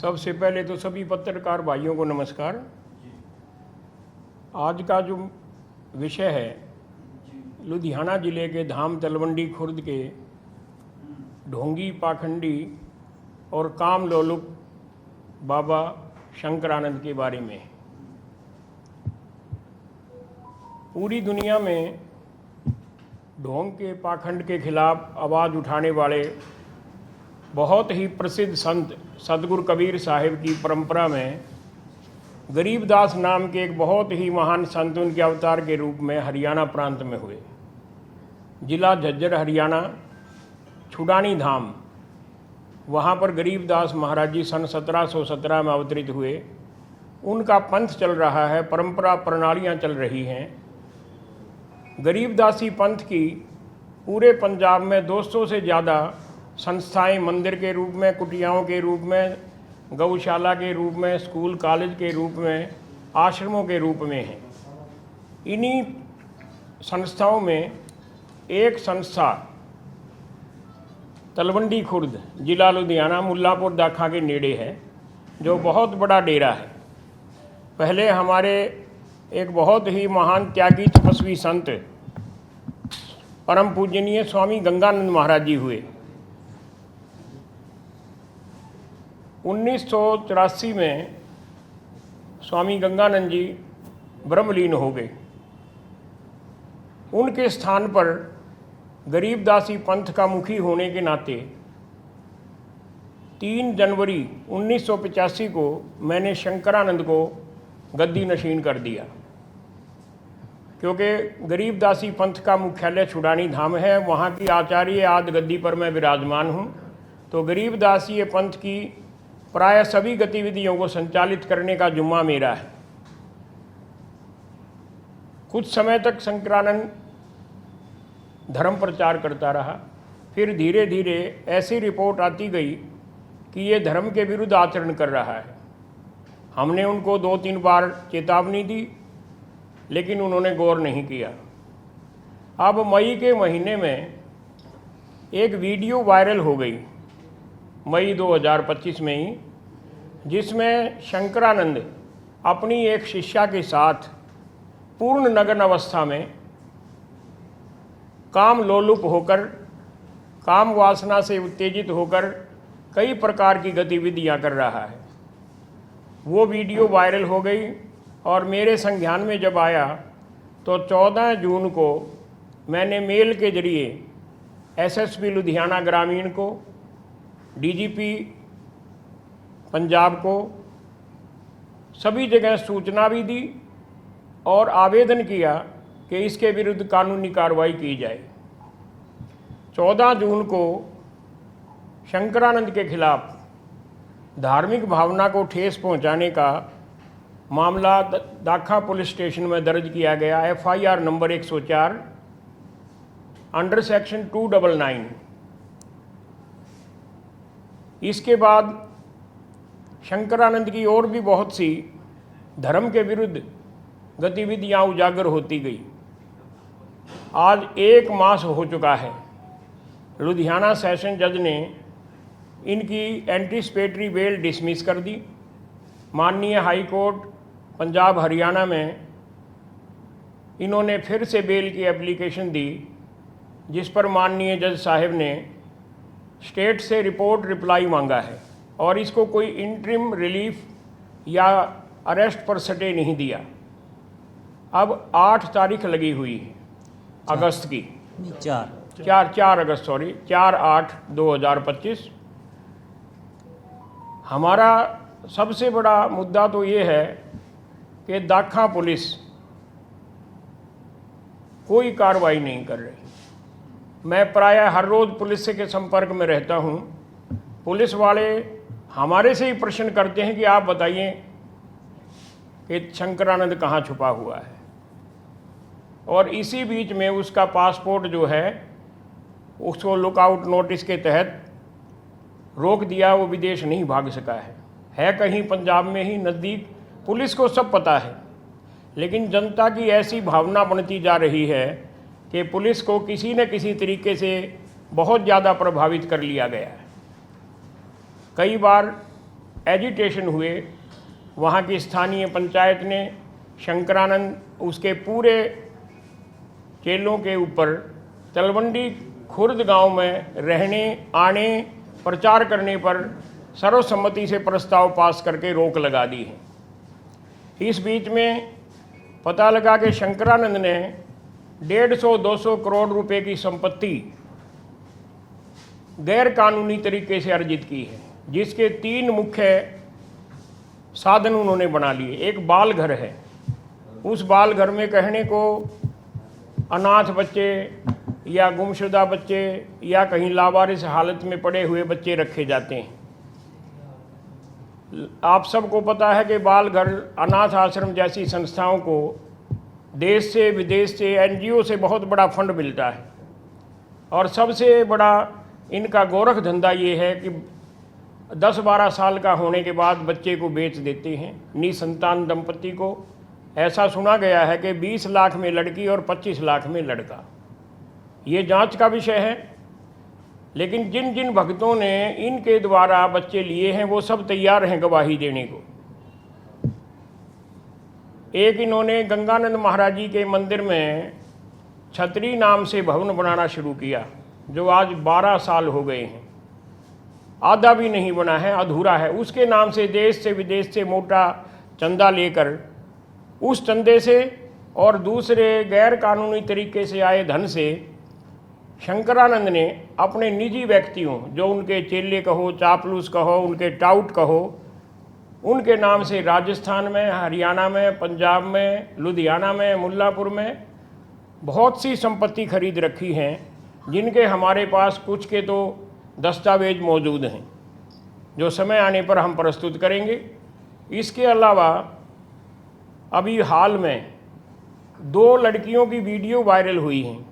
सबसे पहले तो सभी पत्रकार भाइयों को नमस्कार। आज का जो विषय है लुधियाना जिले के धाम तलवंडी खुर्द के ढोंगी पाखंडी और काम लोलुप बाबा शंकरानंद के बारे में। पूरी दुनिया में ढोंग के पाखंड के खिलाफ आवाज़ उठाने वाले बहुत ही प्रसिद्ध संत सतगुरु कबीर साहिब की परंपरा में गरीबदास नाम के एक बहुत ही महान संत उनके अवतार के रूप में हरियाणा प्रांत में हुए। जिला झज्जर हरियाणा छुड़ानी धाम, वहाँ पर गरीबदास महाराज जी सन 1717 में अवतरित हुए। उनका पंथ चल रहा है, परंपरा प्रणालियाँ चल रही हैं। गरीबदासी पंथ की पूरे पंजाब में 200 से ज़्यादा संस्थाएं मंदिर के रूप में, कुटियाओं के रूप में, गौशाला के रूप में, स्कूल कॉलेज के रूप में, आश्रमों के रूप में हैं। इन्हीं संस्थाओं में एक संस्था तलवंडी खुर्द जिला लुधियाना मुल्लापुर दाखा के नेड़े है, जो बहुत बड़ा डेरा है। पहले हमारे एक बहुत ही महान त्यागी तपस्वी संत परम पूजनीय स्वामी गंगानंद महाराज जी हुए। 1984 में स्वामी गंगानंद जी ब्रह्मलीन हो गए। उनके स्थान पर गरीबदासी पंथ का मुखी होने के नाते 3 जनवरी 1985 को मैंने शंकरानंद को गद्दी नशीन कर दिया, क्योंकि गरीबदासी पंथ का मुख्यालय छुड़ानी धाम है। वहाँ की आचार्य आदि गद्दी पर मैं विराजमान हूँ। तो गरीबदासी पंथ की प्राय सभी गतिविधियों को संचालित करने का जुम्मा मेरा है। कुछ समय तक शंकरानंद धर्म प्रचार करता रहा। फिर धीरे धीरे ऐसी रिपोर्ट आती गई कि ये धर्म के विरुद्ध आचरण कर रहा है। हमने उनको 2-3 बार चेतावनी दी, लेकिन उन्होंने गौर नहीं किया। अब मई के महीने में एक वीडियो वायरल हो गई, मई 2025 में ही, जिसमें शंकरानंद अपनी एक शिष्या के साथ पूर्ण नग्न अवस्था में काम लोलुप होकर, काम वासना से उत्तेजित होकर कई प्रकार की गतिविधियां कर रहा है। वो वीडियो वायरल हो गई और मेरे संज्ञान में जब आया तो 14 जून को मैंने मेल के जरिए एसएसपी लुधियाना ग्रामीण को, डीजीपी पंजाब को, सभी जगह सूचना भी दी और आवेदन किया कि इसके विरुद्ध कानूनी कार्रवाई की जाए। 14 जून को शंकरानंद के खिलाफ धार्मिक भावना को ठेस पहुंचाने का मामला दाखा पुलिस स्टेशन में दर्ज किया गया। FIR number 104 under section 299। इसके बाद शंकरानंद की और भी बहुत सी धर्म के विरुद्ध गतिविधियां उजागर होती गई। आज 1 मास हो चुका है। लुधियाना सेशन जज ने इनकी एंटीसिपेटरी बेल डिसमिस कर दी। माननीय हाई कोर्ट पंजाब हरियाणा में इन्होंने फिर से बेल की एप्लीकेशन दी, जिस पर माननीय जज साहब ने स्टेट से रिपोर्ट रिप्लाई मांगा है और इसको कोई इंटरिम रिलीफ या अरेस्ट पर स्टे नहीं दिया। अब 8 तारीख लगी हुई है अगस्त की, 4 अगस्त 4/8/2025। हमारा सबसे बड़ा मुद्दा तो ये है कि दाखा पुलिस कोई कार्रवाई नहीं कर रही। मैं प्रायः हर रोज़ पुलिस के संपर्क में रहता हूँ। पुलिस वाले हमारे से ही प्रश्न करते हैं कि आप बताइए कि शंकरानंद कहाँ छुपा हुआ है, और इसी बीच में उसका पासपोर्ट जो है उसको लुकआउट नोटिस के तहत रोक दिया। वो विदेश नहीं भाग सका है कहीं पंजाब में ही नज़दीक। पुलिस को सब पता है, लेकिन जनता की ऐसी भावना बनती जा रही है कि पुलिस को किसी न किसी तरीके से बहुत ज़्यादा प्रभावित कर लिया गया है। कई बार एजिटेशन हुए, वहाँ की स्थानीय पंचायत ने शंकरानंद उसके पूरे चेलों के ऊपर तलवंडी खुर्द गांव में रहने आने प्रचार करने पर सर्वसम्मति से प्रस्ताव पास करके रोक लगा दी है। इस बीच में पता लगा कि शंकरानंद ने 150-200 करोड़ रुपए की संपत्ति गैर कानूनी तरीके से अर्जित की है, जिसके 3 मुख्य साधन उन्होंने बना लिए। एक बाल घर है, उस बाल घर में कहने को अनाथ बच्चे या गुमशुदा बच्चे या कहीं लावारिस हालत में पड़े हुए बच्चे रखे जाते हैं। आप सबको पता है कि बाल घर, अनाथ आश्रम जैसी संस्थाओं को देश से विदेश से एनजीओ से बहुत बड़ा फंड मिलता है, और सबसे बड़ा इनका गोरख धंधा ये है कि 10-12 साल का होने के बाद बच्चे को बेच देते हैं निसंतान दंपति को। ऐसा सुना गया है कि 20 लाख में लड़की और 25 लाख में लड़का। ये जांच का विषय है, लेकिन जिन जिन भक्तों ने इनके द्वारा बच्चे लिए हैं वो सब तैयार हैं गवाही देने को। एक इन्होंने गंगानंद महाराज जी के मंदिर में छतरी नाम से भवन बनाना शुरू किया, जो आज 12 साल हो गए हैं, आधा भी नहीं बना है, अधूरा है। उसके नाम से देश से विदेश से मोटा चंदा लेकर उस चंदे से और दूसरे गैर कानूनी तरीके से आए धन से शंकरानंद ने अपने निजी व्यक्तियों, जो उनके चेले कहो, चापलूस कहो, उनके टाउट कहो, उनके नाम से राजस्थान में, हरियाणा में, पंजाब में, लुधियाना में, मुल्लापुर में बहुत सी संपत्ति खरीद रखी हैं, जिनके हमारे पास कुछ के तो दस्तावेज मौजूद हैं, जो समय आने पर हम प्रस्तुत करेंगे। इसके अलावा अभी हाल में 2 लड़कियों की वीडियो वायरल हुई हैं।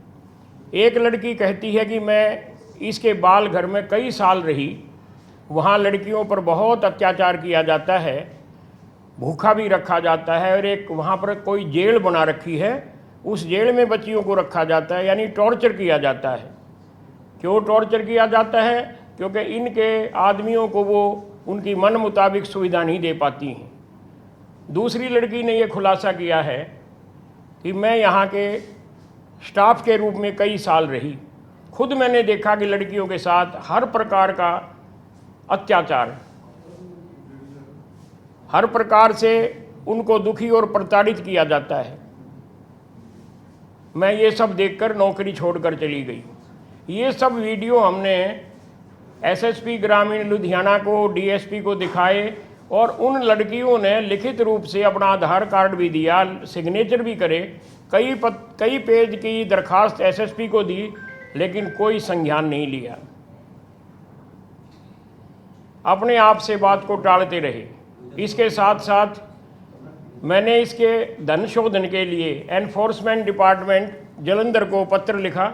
एक लड़की कहती है कि मैं इसके बाल घर में कई साल रही, वहाँ लड़कियों पर बहुत अत्याचार किया जाता है, भूखा भी रखा जाता है, और एक वहाँ पर कोई जेल बना रखी है, उस जेल में बच्चियों को रखा जाता है, यानी टॉर्चर किया जाता है। क्यों टॉर्चर किया जाता है? क्योंकि इनके आदमियों को वो उनकी मन मुताबिक सुविधा नहीं दे पाती हैं। दूसरी लड़की ने यह खुलासा किया है कि मैं यहाँ के स्टाफ के रूप में कई साल रही, खुद मैंने देखा कि लड़कियों के साथ हर प्रकार का अत्याचार, हर प्रकार से उनको दुखी और प्रताड़ित किया जाता है। मैं ये सब देखकर नौकरी छोड़कर चली गई। ये सब वीडियो हमने एसएसपी ग्रामीण लुधियाना को, डीएसपी को दिखाए, और उन लड़कियों ने लिखित रूप से अपना आधार कार्ड भी दिया, सिग्नेचर भी करे, कई पेज की दरखास्त एसएसपी को दी, लेकिन कोई संज्ञान नहीं लिया। अपने आप से बात को टालते रहे। इसके साथ साथ मैंने इसके धन शोधन के लिए एनफोर्समेंट डिपार्टमेंट जालंधर को पत्र लिखा,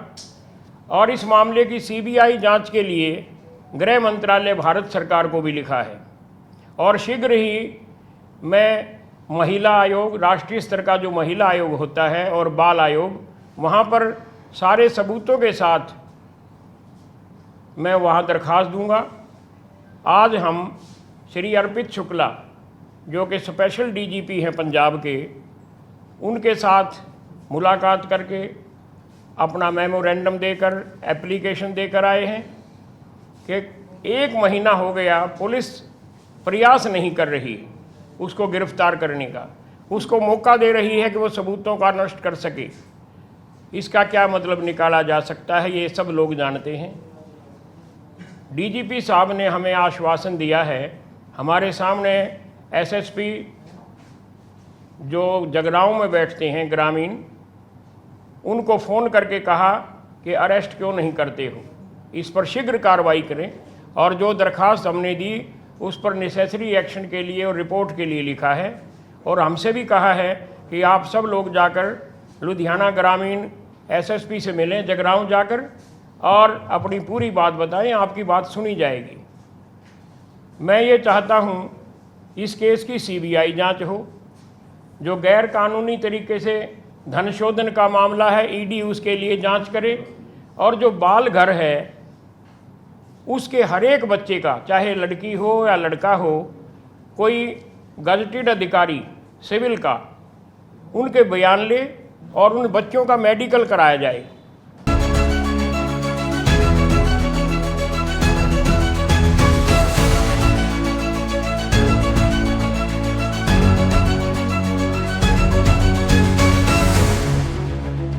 और इस मामले की सीबीआई जांच के लिए गृह मंत्रालय भारत सरकार को भी लिखा है। और शीघ्र ही मैं महिला आयोग, राष्ट्रीय स्तर का जो महिला आयोग होता है, और बाल आयोग, वहाँ पर सारे सबूतों के साथ मैं वहाँ दरखास्त दूंगा। आज हम श्री अर्पित शुक्ला, जो कि स्पेशल डीजीपी हैं पंजाब के, उनके साथ मुलाकात करके अपना मेमोरेंडम देकर, एप्लीकेशन देकर आए हैं कि 1 महीना हो गया पुलिस प्रयास नहीं कर रही उसको गिरफ्तार करने का, उसको मौका दे रही है कि वो सबूतों का नष्ट कर सके। इसका क्या मतलब निकाला जा सकता है, ये सब लोग जानते हैं। डीजीपी साहब ने हमें आश्वासन दिया है, हमारे सामने एसएसपी जो जगरांव में बैठते हैं ग्रामीण, उनको फ़ोन करके कहा कि अरेस्ट क्यों नहीं करते हो, इस पर शीघ्र कार्रवाई करें। और जो दरखास्त हमने दी उस पर नेसेसरी एक्शन के लिए और रिपोर्ट के लिए लिखा है। और हमसे भी कहा है कि आप सब लोग जाकर लुधियाना ग्रामीण एसएसपी से मिलें जगरांव जाकर, और अपनी पूरी बात बताएं, आपकी बात सुनी जाएगी। मैं ये चाहता हूँ इस केस की सीबीआई जांच हो। जो गैर कानूनी तरीके से धन शोधन का मामला है, ईडी उसके लिए जांच करे, और जो बाल घर है उसके हर एक बच्चे का, चाहे लड़की हो या लड़का हो, कोई गजटेड अधिकारी सिविल का उनके बयान ले और उन बच्चों का मेडिकल कराया जाए।